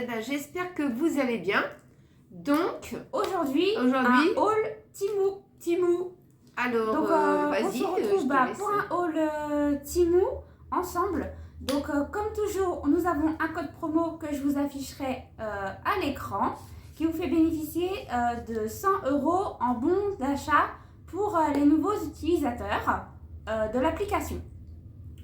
ben, j'espère que vous allez bien. Donc, aujourd'hui, un haul Temu. Alors, donc, on se retrouve pour un haul Temu ensemble. Donc, comme toujours, nous avons un code promo que je vous afficherai à l'écran qui vous fait bénéficier de 100 € en bon d'achat pour les nouveaux utilisateurs de l'application.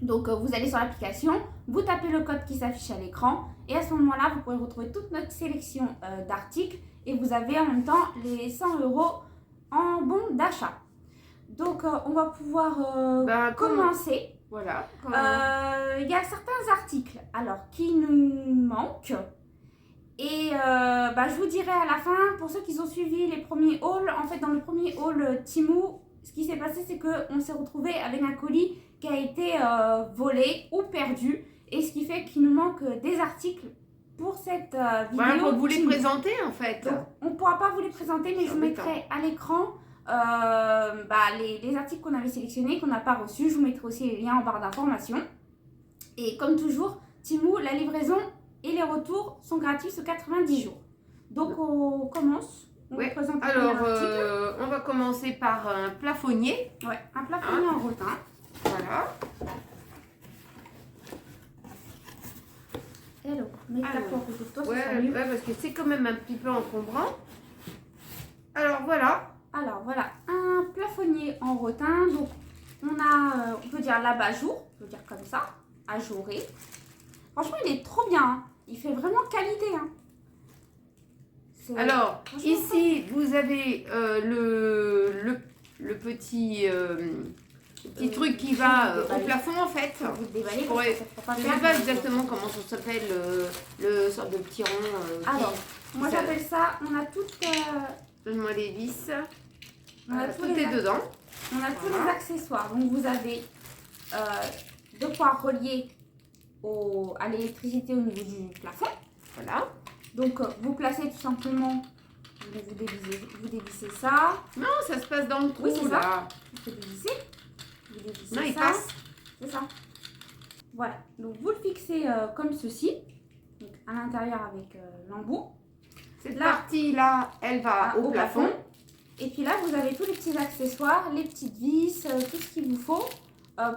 Donc, vous allez sur l'application, vous tapez le code qui s'affiche à l'écran et à ce moment-là, vous pourrez retrouver toute notre sélection d'articles et vous avez en même temps les 100 € en bon d'achat. Donc, on va pouvoir commencer. Voilà. Il y a certains articles qui nous manquent. Et je vous dirai à la fin, pour ceux qui ont suivi les premiers hauls, en fait, dans le premier haul Temu, ce qui s'est passé, c'est qu'on s'est retrouvé avec un colis qui a été volé ou perdu. Et ce qui fait qu'il nous manque des articles pour cette vidéo. Voilà, pour vous les présenter, en fait. Donc, on ne pourra pas vous les présenter, mais je vous mettrai à l'écran les articles qu'on avait sélectionnés, qu'on n'a pas reçus. Je vous mettrai aussi les liens en barre d'informations. Et comme toujours, Temu, la livraison et les retours sont gratuits sur 90 jours. Donc, on commence. On présente on va commencer par un plafonnier. Ouais, un plafonnier en rotin. Voilà. Hello, mets ta porte de toi, ouais, parce que c'est quand même un petit peu encombrant. Alors voilà, un plafonnier en rotin. Donc, on a, on peut dire l'abat-jour, on peut dire comme ça, ajouré. Franchement, il est trop bien. Hein. Il fait vraiment qualité. Hein. Alors, ici, vous avez le petit truc qui va au plafond, en fait. Vous le déballez. Je ne sais pas exactement comment ça s'appelle, le sorte de petit rond. Alors, moi j'appelle ça, on a toutes... Donne-moi les vis. On a tout est dedans. On a tous les accessoires. Donc, vous avez de quoi relier à l'électricité au niveau du plafond. Voilà. Donc, vous placez tout simplement, vous dévissez ça. Non, ça se passe dans le trou, oui, c'est là. Ça. Vous dévissez. Vous dévissez non, ça. il passe. C'est ça. Voilà. Donc, vous le fixez comme ceci. Donc, à l'intérieur avec l'embout. Cette partie-là, elle va au plafond. Et puis là, vous avez tous les petits accessoires, les petites vis, tout ce qu'il vous faut.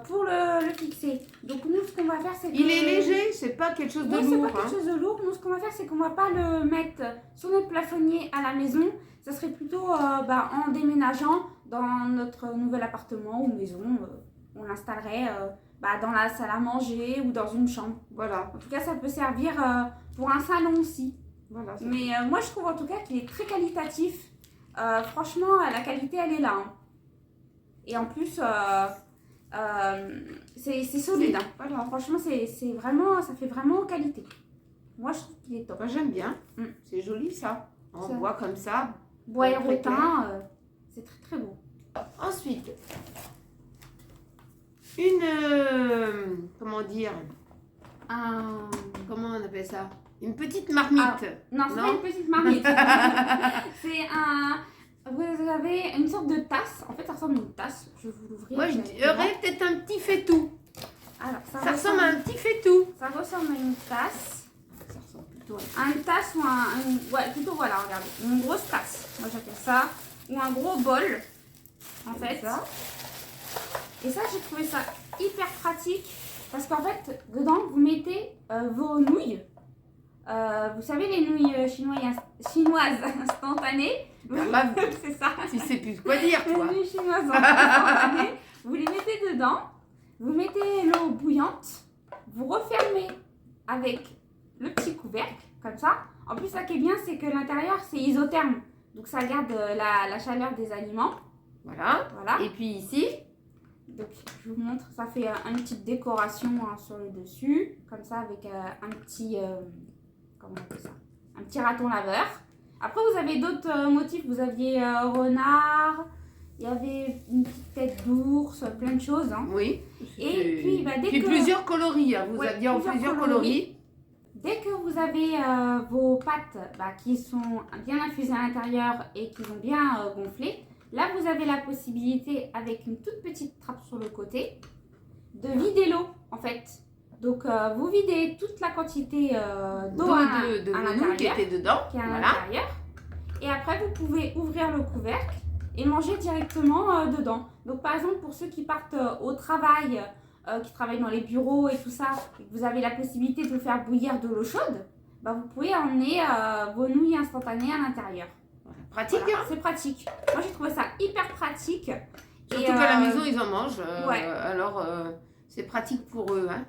Pour le fixer. Donc nous, ce qu'on va faire, c'est que... Il est léger, c'est pas quelque chose de lourd. c'est pas quelque chose de lourd. Nous, ce qu'on va faire, c'est qu'on va pas le mettre sur notre plafonnier à la maison. Ça serait plutôt en déménageant dans notre nouvel appartement ou maison. On l'installerait dans la salle à manger ou dans une chambre. Voilà. En tout cas, ça peut servir pour un salon aussi. Voilà. Mais moi, je trouve en tout cas qu'il est très qualitatif. Franchement, la qualité, elle est là. Hein. Et en plus... c'est solide. Hein. Voilà, franchement, c'est vraiment, ça fait vraiment qualité. Moi, je trouve qu'il est top. J'aime bien. C'est joli ça. En bois comme ça. Bois et rotin, c'est très très beau. Ensuite, comment dire, comment on appelle ça? Une petite marmite. Non, c'est pas une petite marmite. C'est vous avez une sorte de tasse. En fait, ça ressemble à une tasse. Je vais vous l'ouvrir. Moi, je dirais peut-être un petit faitout. Alors, ça ressemble à un petit faitout. Ça ressemble à une tasse. Ça ressemble plutôt à une tasse ou ouais, plutôt, voilà, regardez. Une grosse tasse. Moi, j'appelle ça. Ou un gros bol. En fait. Ça. Et ça, j'ai trouvé ça hyper pratique. Parce qu'en fait, dedans, vous mettez vos nouilles. Vous savez, les nouilles chinoises instantanées. C'est ça. Tu sais plus quoi dire, toi. Les nouilles chinoises instantanées. Vous les mettez dedans. Vous mettez l'eau bouillante. Vous refermez avec le petit couvercle, comme ça. En plus, ça qui est bien, c'est que l'intérieur, c'est isotherme. Donc, ça garde la chaleur des aliments. Voilà. Et puis ici. Donc, je vous montre. Ça fait une petite décoration sur le dessus. Comme ça, avec un petit... comment on appelle ça? Un petit raton laveur. Après, vous avez d'autres motifs. Vous aviez renard, il y avait une petite tête d'ours, plein de choses. Hein. Oui. Et puis, puis plusieurs coloris. Hein. Vous aviez en plusieurs coloris. Dès que vous avez vos pâtes qui sont bien infusées à l'intérieur et qui ont bien gonflé, là, vous avez la possibilité, avec une toute petite trappe sur le côté, de vider l'eau, en fait. Donc, vous videz toute la quantité d'eau de à velours qui l'intérieur. était dedans. Qui est à Voilà. l'intérieur. Et après, vous pouvez ouvrir le couvercle et manger directement dedans. Donc, par exemple, pour ceux qui partent au travail, qui travaillent dans les bureaux et tout ça, et que vous avez la possibilité de faire bouillir de l'eau chaude, bah, vous pouvez emmener vos nouilles instantanées à l'intérieur. Pratique, Voilà, hein? c'est pratique. Moi, j'ai trouvé ça hyper pratique. Surtout qu'à la maison, ils en mangent. Ouais. Alors, c'est pratique pour eux. Hein.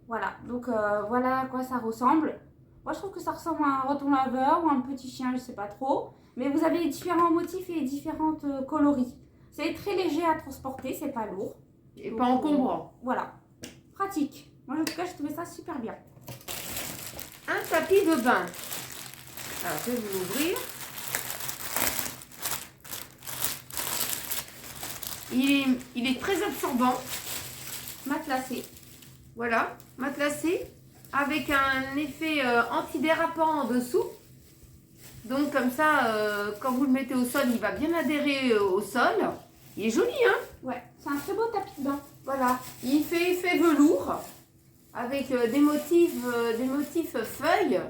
Voilà, donc voilà à quoi ça ressemble. Moi, je trouve que ça ressemble à un raton laveur ou un petit chien, je sais pas trop. Mais vous avez différents motifs et différentes coloris. C'est très léger à transporter, c'est pas lourd. Et donc, pas encombrant. Voilà, pratique. Moi, en tout cas, je trouvais ça super bien. Un tapis de bain. Alors, je vais vous l'ouvrir. Il est très absorbant. Matelassé. Voilà, matelassé. Avec un effet antidérapant en dessous. Donc, comme ça, quand vous le mettez au sol, il va bien adhérer au sol. Il est joli, hein? Ouais, c'est un très beau tapis de bain. Voilà. Il fait effet velours. Avec des motifs feuilles.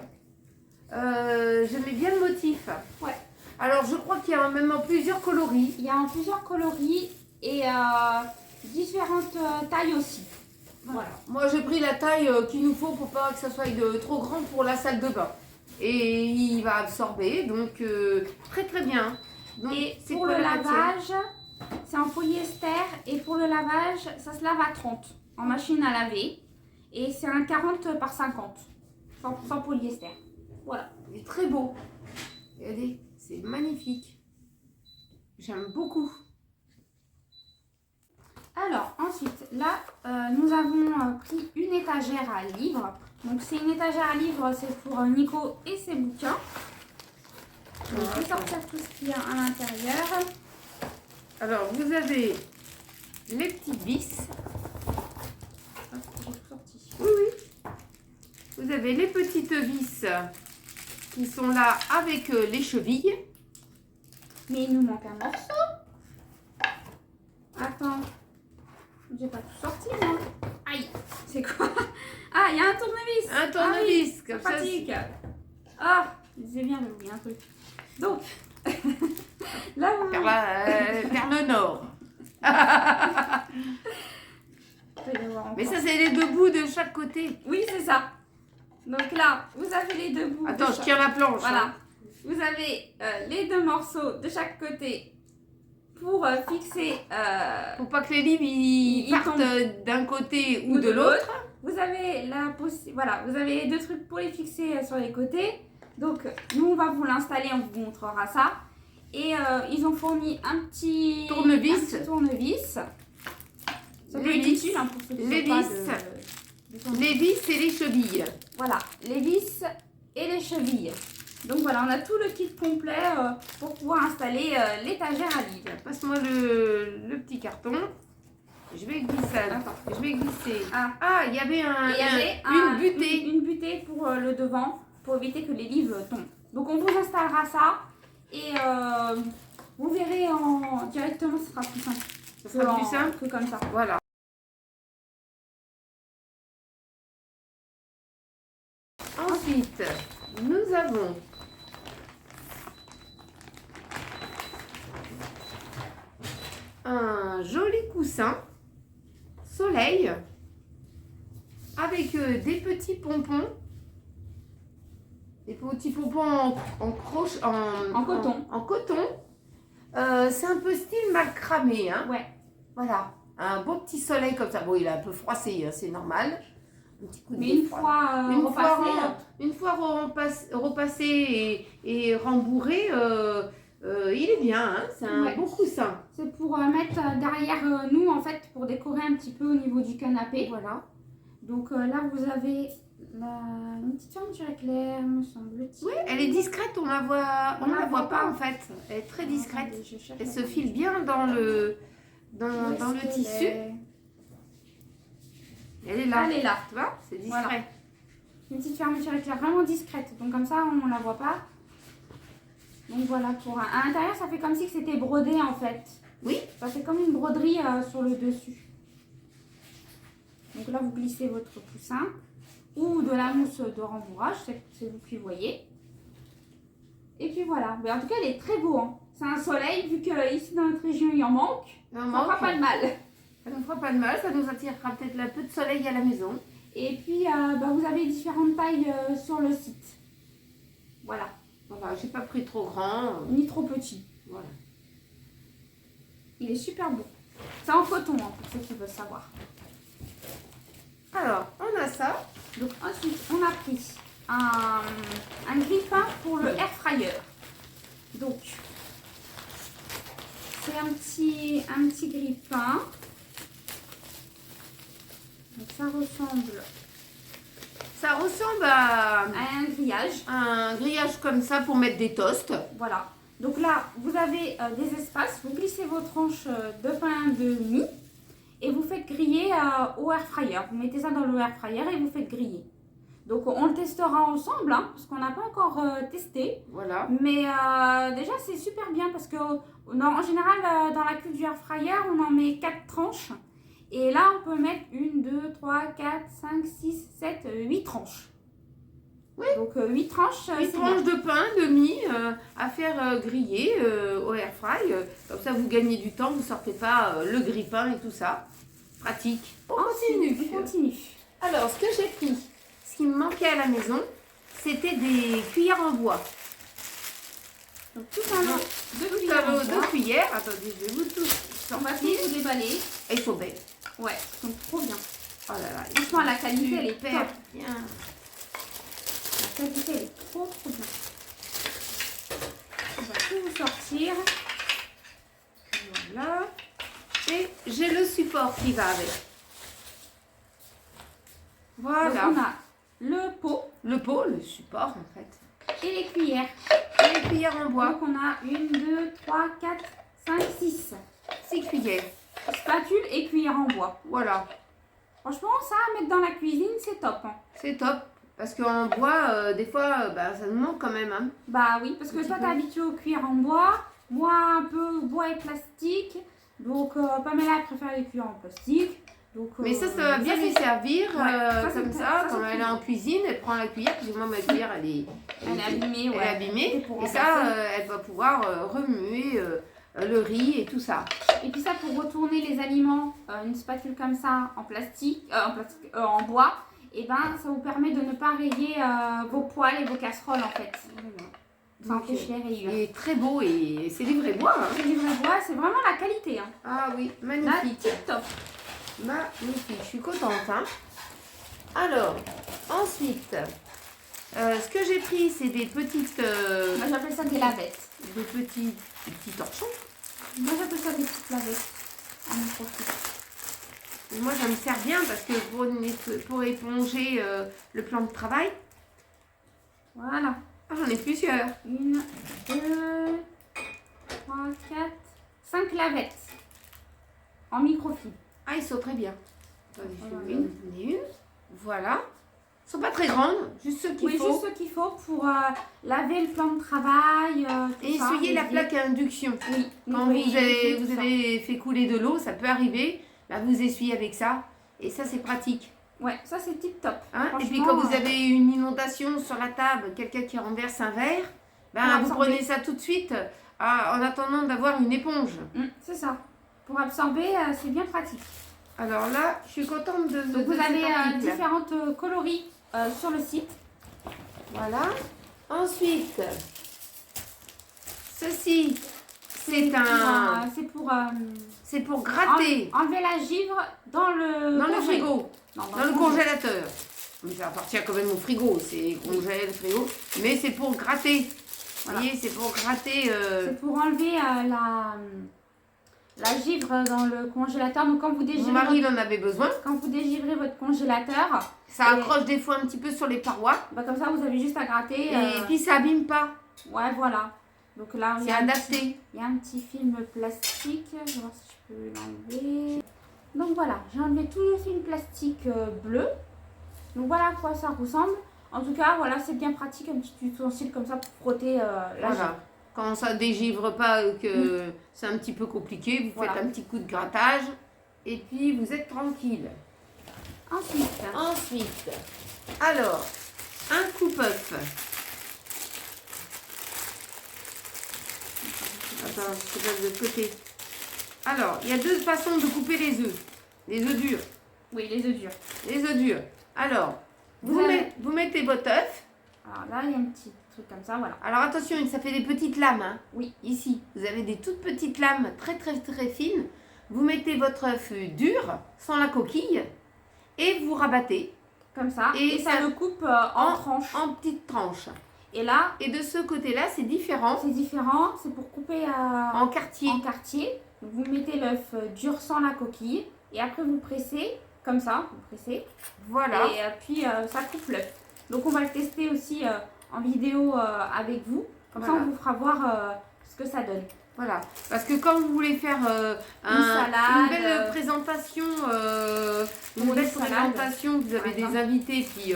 J'aimais bien le motif. Ouais. Alors, je crois qu'il y a même en plusieurs coloris. Il y a en plusieurs coloris et différentes tailles aussi. Voilà. Moi, j'ai pris la taille qu'il nous faut pour pas que ça soit trop grand pour la salle de bain. Et il va absorber, donc très très bien. Donc, Et c'est pour quoi le la matière? lavage, c'est en polyester. Et pour le lavage, ça se lave à 30 en machine à laver. Et c'est un 40 par 50. 100% polyester. Voilà. Il est très beau. Regardez, c'est magnifique. J'aime beaucoup. Alors, ensuite, là, nous avons pris une étagère à livres. Donc, c'est une étagère à livres, c'est pour Nico et ses bouquins. Donc, je vais sortir tout ce qu'il y a à l'intérieur. Alors, vous avez les petites vis. J'ai tout sorti. Oui, oui. Vous avez les petites vis qui sont là avec les chevilles. Mais il nous manque un morceau. Attends. J'ai pas tout sorti, moi. Aïe. C'est quoi? Ah, il y a un tournevis. Un tournevis, ah, oui, comme ça. pratique. Ah, c'est bien, j'ai oublié un truc. Donc, là, vous... Vers le nord. Mais ça, c'est les deux bouts de chaque côté. Oui, c'est ça. Donc là, vous avez les deux bouts. Attends, je tiens la planche. Voilà. Hein. Vous avez les deux morceaux de chaque côté pour fixer... Pour pas que les livres ils partent d'un côté ou de l'autre. Vous avez voilà, vous avez les deux trucs pour les fixer sur les côtés. Donc, nous, on va vous l'installer, on vous montrera ça. Et ils ont fourni un petit tournevis. Ça peut être utile hein, pour ceux qui les sont vis. pas Les vis et les chevilles. Voilà, les vis et les chevilles. Donc voilà, on a tout le kit complet pour pouvoir installer l'étagère à livres. Passe-moi le petit carton. Je vais glisser. Attends. Je vais glisser. Ah, il y avait une butée. Une butée pour le devant, pour éviter que les livres tombent. Donc on vous installera ça et vous verrez directement, ce sera plus simple. Ce sera plus simple que comme ça. Voilà. Ensuite, nous avons un joli coussin soleil avec des petits pompons. Des petits pompons en coton. En coton. C'est un peu style macramé. Hein. Ouais. Voilà. Un beau petit soleil comme ça. Bon, il est un peu froissé, hein, c'est normal. Un petit coup de Mais une fois repassé et rembourré, il est bien. Hein, c'est un beau coussin. C'est pour mettre derrière nous, en fait, pour décorer un petit peu au niveau du canapé. Voilà. Donc là, vous avez une petite fermeture éclair, me semble-t-il. Oui, elle est discrète, on la voit pas en fait. Elle est très discrète. Elle se file bien dans le tissu. Elle est là. Elle est là. Tu vois, c'est discret. Voilà. Une petite fermeture éclair vraiment discrète. Donc comme ça, on ne la voit pas. Donc voilà, à l'intérieur, ça fait comme si c'était brodé en fait. Oui. Ça fait comme une broderie sur le dessus. Donc là, vous glissez votre coussin ou de la mousse de rembourrage, c'est vous qui voyez. Et puis voilà. Mais en tout cas, il est très beau. Hein. C'est un soleil, vu qu'ici dans notre région, il en manque. Ça ne fera pas de mal. Ça ne fera pas de mal, ça nous attirera peut-être un peu de soleil à la maison. Et puis, vous avez différentes tailles sur le site. Voilà. Voilà, j'ai pas pris trop grand. Ni trop petit. Voilà. Il est super beau. C'est en coton, hein, pour ceux qui veulent savoir. Alors, on a ça. Donc ensuite, on a pris un grille-pain pour le air fryer. Donc, c'est un petit grille-pain. Donc ça ressemble à un grillage. Un grillage comme ça pour mettre des toasts. Voilà. Donc là, vous avez des espaces. Vous glissez vos tranches de pain de mie et vous faites griller au air fryer. Vous mettez ça dans le air fryer et vous faites griller. Donc on le testera ensemble, hein, parce qu'on n'a pas encore testé. Voilà. Mais déjà, c'est super bien parce que en général, dans la cuve du air fryer, on en met 4 tranches. Et là, on peut mettre 1, 2, 3, 4, 5, 6, 7, 8 tranches. Oui. Donc 8 tranches. 8 tranches de pain, de mie à faire griller au air fry. Comme ça, vous gagnez du temps, vous ne sortez pas le grille-pain et tout ça. Pratique. On continue. Alors, ce que j'ai pris, ce qui me manquait à la maison, c'était des cuillères en bois. Donc tout un lot de cuillères. Attendez, je vais vous tous sortir. On va tous vous déballer. Et ils sont belles. Ouais, ils sont trop bien. Oh là là. Franchement, la qualité, elle est top. Bien. La qualité, elle est trop bien. On va tout vous sortir. Voilà. Et j'ai le support qui va avec. Voilà. Donc on a le pot. Le pot, le support en fait. Et les cuillères. Et les cuillères en bois. Donc on a 1, 2, 3, 4, 5, 6. 6 cuillères. Spatule et cuillère en bois. Voilà. Franchement, ça à mettre dans la cuisine, c'est top. Hein. C'est top. Parce qu'en bois, des fois, ça nous manque quand même. Hein. Bah oui, parce que toi, t'es habitué aux cuillères en bois. Moi, un peu bois et plastique. Donc, Pamela préfère les cuillères en plastique. Donc, mais ça va bien lui servir comme ça. Quand elle est en cool. cuisine, elle prend la cuillère. Parce que moi, ma cuillère, elle est abîmée. Elle est abîmée. Et ça, elle va pouvoir remuer le riz et tout ça. Et puis ça, pour retourner les aliments, une spatule comme ça en plastique, en bois, et ben ça vous permet de ne pas rayer vos poêles et vos casseroles en fait. Ça empêche les rayures. Il est très beau et c'est du vrai bois. Hein. C'est du vrai bois, c'est vraiment la qualité. Hein. Ah oui, magnifique. Là, top. Magnifique, je suis contente. Hein. Alors, ensuite, ce que j'ai pris, c'est des petites... Moi j'appelle ça des lavettes. Des petits torchons. Moi j'appelle ça des petites lavettes. À mon profit. Moi ça me sert bien parce que pour éponger le plan de travail. Voilà. Ah, j'en ai plusieurs. 1, 2, 3, 4, 5 lavettes. En microfibre. Ah, ils sont très bien. Attendez, je vais une. Voilà. Ils sont pas très grandes, juste ce qu'il faut. Oui, juste ce qu'il faut pour laver le plan de travail. Et essuyer la plaque à induction. Oui. Quand vous avez fait couler de l'eau, ça peut arriver. Là, vous essuyez avec ça. Et ça, c'est pratique. Ouais, ça c'est tip top. Hein, et puis quand vous avez une inondation sur la table, quelqu'un qui renverse un verre, vous prenez ça tout de suite en attendant d'avoir une éponge. C'est ça. Pour absorber, c'est bien pratique. Alors là, je suis contente de Donc vous avez différentes coloris sur le site. Voilà. Ensuite, ceci, c'est pour gratter. Enlever la givre dans le frigo. Dans le congélateur. Mais ça appartient quand même au frigo, c'est congèle, le frigo. Mais c'est pour gratter. Voilà. Vous voyez, c'est pour gratter. C'est pour enlever la givre dans le congélateur. Donc quand vous dégivrez. Mon mari en avait besoin. Quand vous dégivrez votre congélateur. Ça accroche des fois un petit peu sur les parois. Comme ça, vous avez juste à gratter. Et puis ça abîme pas. Ouais, voilà. Donc là, c'est adapté. Il y a un petit film plastique. Je vais voir si je peux l'enlever. Donc voilà, j'ai enlevé tout le film plastique bleu. Donc voilà à quoi ça ressemble. En tout cas, voilà, c'est bien pratique, un petit ustensile comme ça pour frotter la givre. Quand ça dégivre pas, que c'est un petit peu compliqué, vous faites un petit coup de grattage et puis vous êtes tranquille. Ensuite, alors, un coupe-œuf. Attends, je te passe de côté. Alors, il y a deux façons de couper les œufs. Les œufs durs. Oui, les œufs durs. Les œufs durs. Alors, vous mettez votre œuf. Alors là, il y a un petit truc comme ça, voilà. Alors attention, ça fait des petites lames. Hein. Oui. Ici, vous avez des toutes petites lames très très très fines. Vous mettez votre œuf dur, sans la coquille, et vous rabattez. Comme ça. Et ça le coupe en tranches. En petites tranches. Et là. Et de ce côté-là, c'est différent. C'est différent. C'est pour couper en quartier. En quartier. Vous mettez l'œuf dur sans la coquille. Et après, vous pressez. Comme ça. Vous pressez. Voilà. Et puis, ça coupe l'œuf. Donc, on va le tester aussi en vidéo avec vous. Comme ça, on vous fera voir ce que ça donne. Voilà, parce que quand vous voulez faire une belle présentation, vous avez des invités, puis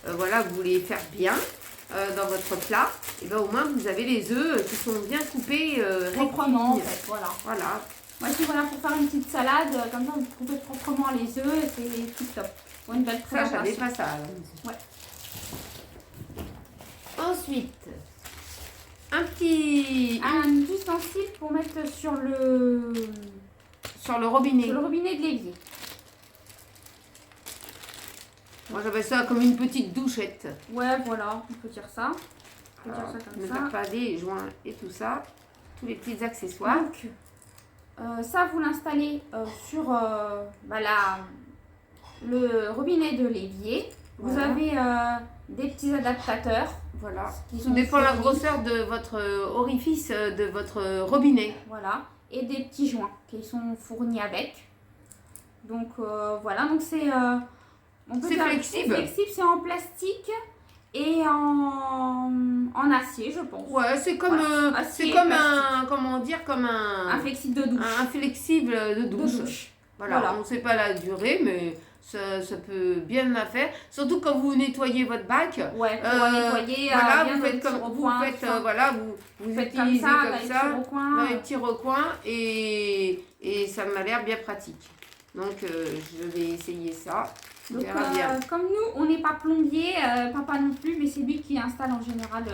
voilà, vous voulez faire bien dans votre plat, et ben au moins vous avez les œufs qui sont bien coupés proprement, en fait, voilà. Moi, je suis voilà pour faire une petite salade, comme ça vous coupez proprement les œufs, c'est tout top. Pour une belle présentation. Ça, j'avais pas ça. Ouais. Ensuite, un ustensile pour mettre sur le robinet. Sur le robinet de l'évier. Moi j'avais ça comme une petite douchette. Ouais, voilà, on peut dire ça. On peut dire ça comme ça. Ne pas des joints et tout ça, tous les petits accessoires. Donc, ça vous l'installez sur le robinet de l'évier. Vous avez des petits adaptateurs. Voilà. Tout dépend de la grosseur de votre orifice de votre robinet. Voilà. Et des petits joints qui sont fournis avec. Donc voilà. Donc c'est flexible. C'est en plastique et en acier, je pense. Ouais, c'est comme un flexible de douche. Un flexible de douche. Voilà. On ne sait pas la durée, mais ça peut bien la faire. Surtout quand vous nettoyez votre bac. Ouais, pour nettoyer. Voilà, bien vous faites comme vous utilisez comme ça dans les petits recoins et ça m'a l'air bien pratique. Donc je vais essayer ça. Donc comme nous, on n'est pas plombier, papa non plus, mais c'est lui qui installe en général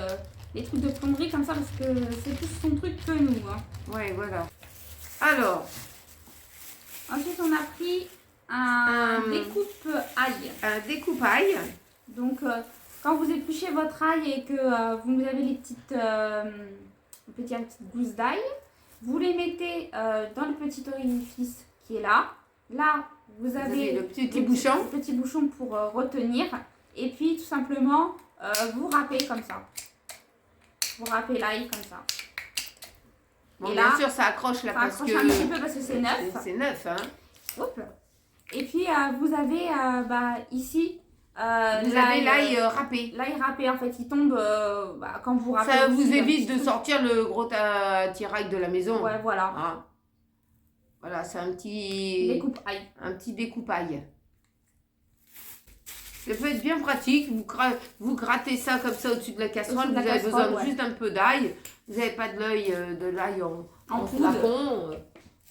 les trucs de plomberie comme ça parce que c'est plus son truc que nous. Hein. Ouais, voilà. Alors. Ensuite, on a pris un découpe-ail. Un découpe-ail. Donc, quand vous épluchez votre ail et que vous avez les petites gousses d'ail, vous les mettez dans le petit orifice qui est là. Là, vous avez le petit bouchon. Le petit bouchon pour retenir. Et puis, tout simplement, vous râpez comme ça. Vous râpez l'ail comme ça. Bon, et bien là, sûr, ça accroche là parce que... Ça accroche un petit peu parce que c'est neuf. C'est neuf, hein. Hop. Et puis, vous avez ici... vous avez l'ail râpé. L'ail râpé, en fait, il tombe quand vous râpez. Ça vous évite de sortir le gros attirail de la maison. Ouais, voilà. Hein. Voilà, c'est un petit... découpe-ail. Un petit découpe-ail. Ça peut être bien pratique. Vous grattez ça comme ça au-dessus de la casserole. Vous avez besoin juste un peu d'ail. Vous n'avez pas de l'ail en flacon.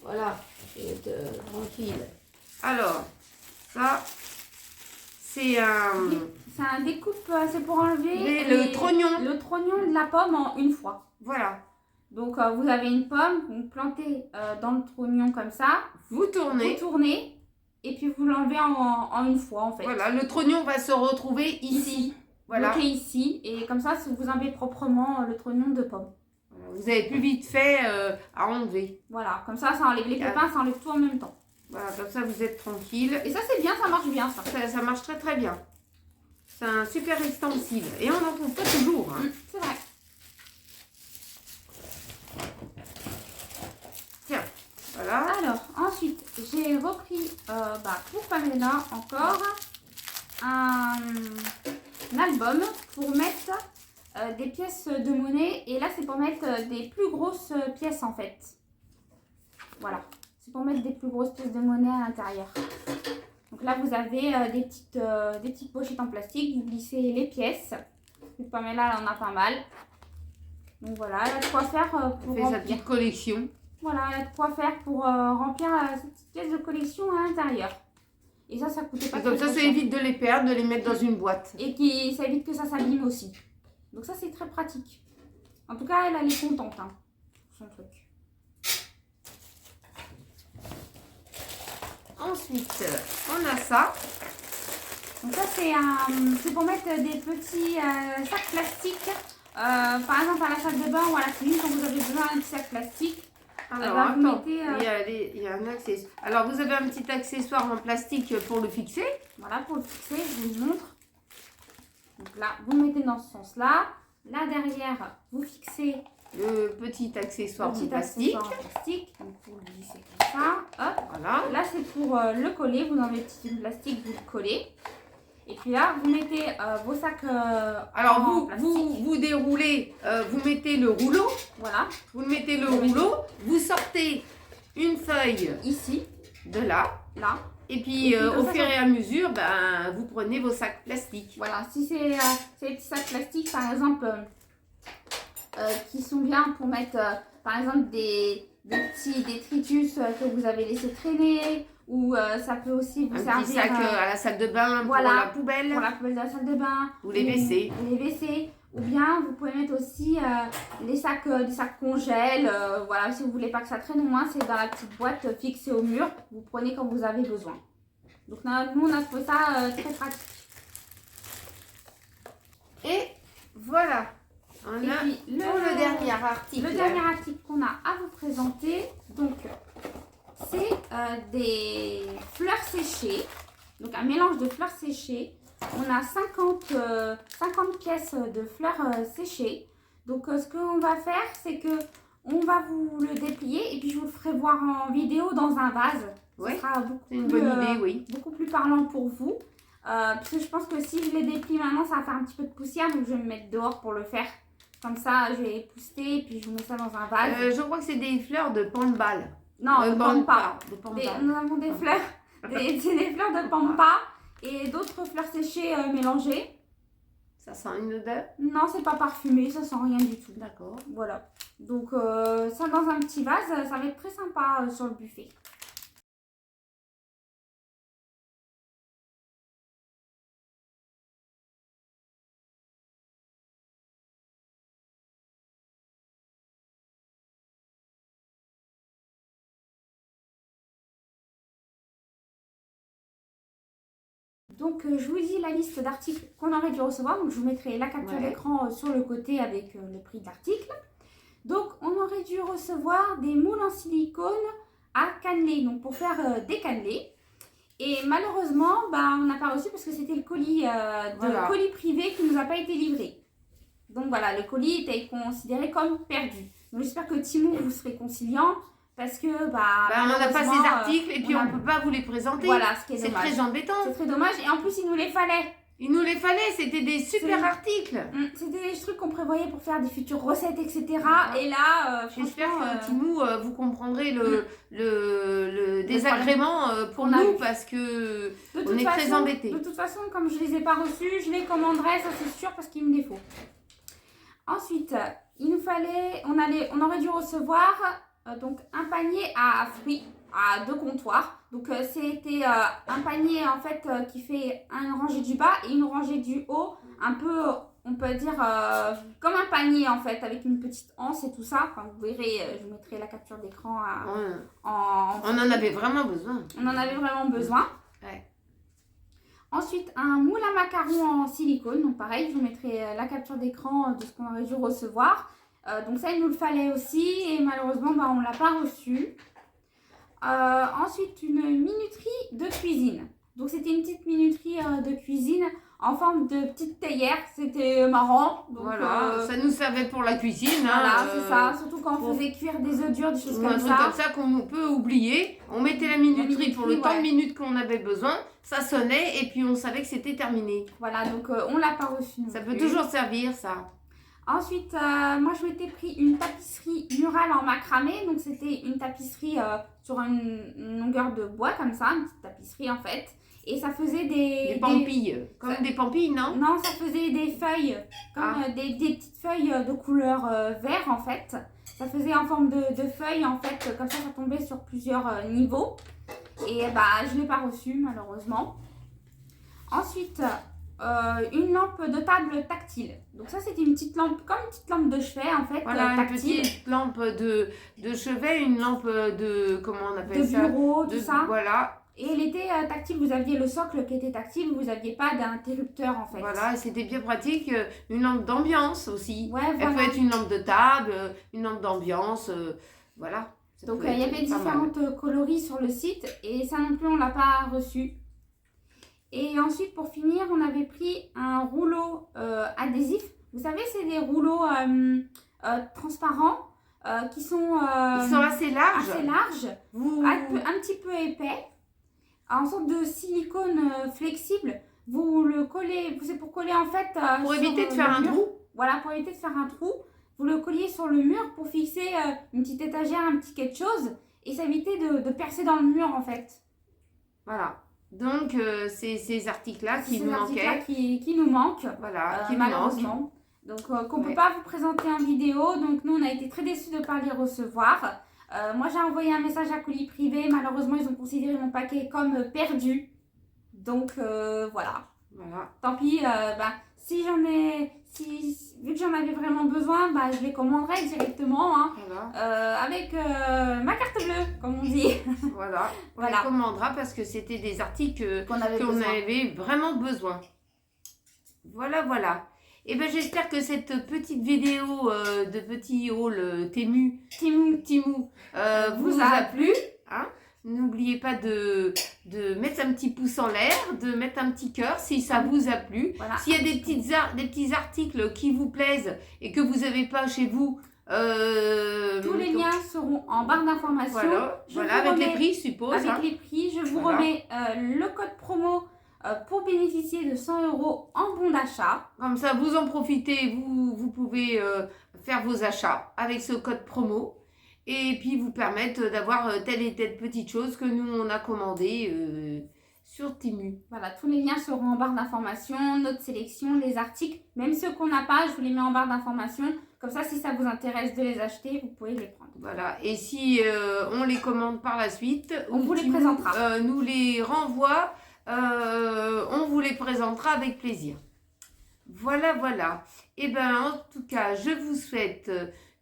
Voilà, c'est tranquille. Alors, ça, c'est un découpe, c'est pour enlever le trognon. Le trognon de la pomme en une fois. Voilà. Donc, vous avez une pomme, vous plantez dans le trognon comme ça. Vous tournez. Et puis, vous l'enlevez en une fois, en fait. Voilà, le trognon va se retrouver ici. Voilà. Bloqué ici. Et comme ça, vous enlevez proprement le trognon de pomme. Voilà, vous avez plus vite fait à enlever. Voilà, comme ça enlève les pépins, ça enlève tout en même temps. Voilà, comme ça, vous êtes tranquille. Et ça, c'est bien, ça marche bien, ça. Ça marche très, très bien. C'est un super ustensile. Et on n'en trouve pas toujours. Hein. C'est vrai. Tiens, voilà. Alors, ensuite, j'ai repris pour Pamela encore un album pour mettre des pièces de monnaie. Et là, c'est pour mettre des plus grosses pièces en fait. Voilà. C'est pour mettre des plus grosses pièces de monnaie à l'intérieur. Donc là, vous avez des petites pochettes en plastique. Vous glissez les pièces. Pamela, elle en a pas mal. Donc voilà, elle a de quoi faire pour remplir sa petite collection. Voilà, elle a de quoi faire pour remplir cette petite pièce de collection à l'intérieur. Et ça coûtait pas comme ça, ça évite de les perdre, de les mettre dans une boîte. Et ça évite que ça s'abîme aussi. Donc ça, c'est très pratique. En tout cas, elle est contente, hein, son truc. Ensuite, on a ça. Donc ça, c'est pour mettre des petits sacs plastiques. Par exemple, à la salle de bain ou à la cuisine, quand vous avez besoin d'un petit sac plastique. Alors, attends, il y a un accessoire. Alors, vous avez un petit accessoire en plastique pour le fixer. Voilà, pour le fixer, je vous montre. Donc là, vous mettez dans ce sens-là. Là, derrière, vous fixez le petit accessoire en plastique. Donc, vous le glissez comme ça. Hop. Voilà. Là, c'est pour le coller. Vous enlevez le petit plastique, vous le collez. Et puis là, vous mettez vos sacs alors, vous déroulez, vous mettez le rouleau. Voilà. Vous mettez le rouleau. Vous sortez une feuille ici. De là. Là. Et puis, au fur et à mesure, vous prenez vos sacs plastiques. Voilà. Si c'est les petits sacs plastiques, par exemple, qui sont bien pour mettre, par exemple, des petits détritus que vous avez laissé traîner. Ou ça peut aussi vous servir. Un petit sac à la salle de bain, voilà, pour la poubelle. Pour la poubelle de la salle de bain. Ou les WC. Les WC. Ou bien vous pouvez mettre aussi des sacs congèles. Voilà, si vous voulez pas que ça traîne, au moins c'est dans la petite boîte fixée au mur. Vous prenez quand vous avez besoin. Donc nous on a trouvé ça très pratique. Et voilà. On a puis, le dernier article. Le dernier article qu'on a à vous présenter. Donc c'est des fleurs séchées, donc un mélange de fleurs séchées. On a 50 pièces de fleurs séchées. Donc ce qu'on va faire, c'est que on va vous le déplier et puis je vous le ferai voir en vidéo dans un vase. Oui, ce sera une bonne idée, oui. Beaucoup plus parlant pour vous. Parce que je pense que si je les déplie maintenant, ça va faire un petit peu de poussière, donc je vais me mettre dehors pour le faire. Comme ça, je vais pousser et puis je vous mets ça dans un vase. Je crois que c'est des fleurs de pampa. Non, de pampa. De nous avons des fleurs, des fleurs de pampa et d'autres fleurs séchées mélangées. Ça sent une odeur? Non, c'est pas parfumé, ça sent rien du tout. D'accord. Voilà. Donc ça dans un petit vase, ça va être très sympa sur le buffet. Donc je vous dis la liste d'articles qu'on aurait dû recevoir. Donc je vous mettrai la capture d'écran sur le côté avec le prix de l'article. Donc on aurait dû recevoir des moules en silicone à cannelés, donc pour faire des cannelés. Et malheureusement, on n'a pas reçu parce que c'était le colis colis privé qui ne nous a pas été livré. Donc voilà, le colis était considéré comme perdu. Donc j'espère que Timou vous serez conciliant. Parce que on n'a pas ces articles et puis on ne peut pas vous les présenter. Voilà, ce qui est dommage. C'est très embêtant. C'est très dommage et en plus il nous les fallait. Il nous les fallait, c'était des super articles. C'était des trucs qu'on prévoyait pour faire des futures recettes, etc. Et là, j'espère que Timou, vous comprendrez le désagrément pour nous parce que on est très embêtés. De toute façon, comme je ne les ai pas reçus, je les commanderai, ça c'est sûr, parce qu'il me les faut. Ensuite, il nous fallait, on aurait dû recevoir donc un panier à fruits à 2 comptoirs. Donc c'était un panier en fait qui fait une rangée du bas et une rangée du haut, un peu on peut dire comme un panier en fait avec une petite anse et tout ça. Enfin, vous verrez, je vous mettrai la capture d'écran on en avait vraiment besoin. On en avait vraiment besoin. Ouais. Ensuite, un moule à macarons en silicone. Donc pareil, je vous mettrai la capture d'écran de ce qu'on aurait dû recevoir. Donc ça, il nous le fallait aussi et malheureusement, on ne l'a pas reçu. Ensuite, une minuterie de cuisine. Donc c'était une petite minuterie de cuisine en forme de petite théière. C'était marrant. Donc, voilà, ça nous servait pour la cuisine. Voilà, c'est ça. Surtout quand on faisait cuire des œufs durs, des choses comme ça. Un truc comme ça qu'on peut oublier. On mettait la minuterie pour le temps de minutes qu'on avait besoin. Ça sonnait et puis on savait que c'était terminé. Voilà, donc on l'a pas reçu. Ça peut toujours servir, ça. Ensuite, moi je m'étais pris une tapisserie murale en macramé. Donc c'était une tapisserie sur une longueur de bois comme ça, une petite tapisserie en fait. Et ça faisait des pampilles, comme des pampilles, non? Non, ça faisait des feuilles, comme des petites feuilles de couleur vert en fait. Ça faisait en forme de feuille en fait, comme ça tombait sur plusieurs niveaux. Et je ne l'ai pas reçu malheureusement. Ensuite, une lampe de table tactile. Donc ça c'était une petite lampe, comme une petite lampe de chevet en fait, voilà, tactile. Une petite lampe de chevet, une lampe de, comment on appelle ça? De bureau, tout ça. Voilà. Et elle était tactile, vous aviez le socle qui était tactile, vous n'aviez pas d'interrupteur en fait. Voilà, c'était bien pratique. Une lampe d'ambiance aussi. Ouais, Elle peut être une lampe de table, une lampe d'ambiance, voilà. Donc il y avait différentes coloris sur le site et ça non plus on ne l'a pas reçu. Et ensuite pour finir on avait pris un rouleau adhésif. Vous savez c'est des rouleaux transparents qui sont assez larges. Un petit peu épais. En sorte de silicone flexible, vous le collez, c'est pour coller en fait pour éviter de faire un trou. Voilà, pour éviter de faire un trou, vous le colliez sur le mur pour fixer une petite étagère, un petit quelque chose et ça évitait de percer dans le mur en fait. Voilà. Donc c'est ces articles-là qui nous manquaient. Qui nous manquent. Voilà, malheureusement. Donc qu'on ne peut pas vous présenter en vidéo. Donc nous on a été très déçus de ne pas les recevoir. Moi j'ai envoyé un message à colis privé, malheureusement ils ont considéré mon paquet comme perdu. Donc voilà. Tant pis, vu que j'en avais vraiment besoin, je les commanderai directement hein, avec ma carte bleue, comme on dit. Voilà, on les commandera parce que c'était des articles qu'on avait vraiment besoin. Voilà. Et j'espère que cette petite vidéo de petit haul Temu vous a plu. Hein. N'oubliez pas de mettre un petit pouce en l'air, de mettre un petit cœur si ça vous a plu. Voilà. S'il y a des petits articles qui vous plaisent et que vous n'avez pas chez vous, tous les liens seront en barre d'informations. Voilà, avec les prix, je suppose. Avec les prix, je vous remets le code promo pour bénéficier de 100 € en bon d'achat. Comme ça, vous en profitez, vous pouvez faire vos achats avec ce code promo et puis vous permettre d'avoir telle et telle petite chose que nous, on a commandé sur Temu. Voilà, tous les liens seront en barre d'informations, notre sélection, les articles, même ceux qu'on n'a pas, je vous les mets en barre d'informations. Comme ça, si ça vous intéresse de les acheter, vous pouvez les prendre. Voilà, et si on les commande par la suite, on vous les présentera. Nous les renvoie. On vous les présentera avec plaisir. Voilà. Et en tout cas, je vous souhaite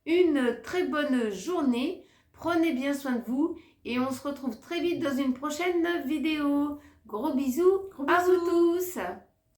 une très bonne journée. Prenez bien soin de vous et on se retrouve très vite dans une prochaine vidéo. Gros bisous à vous tous.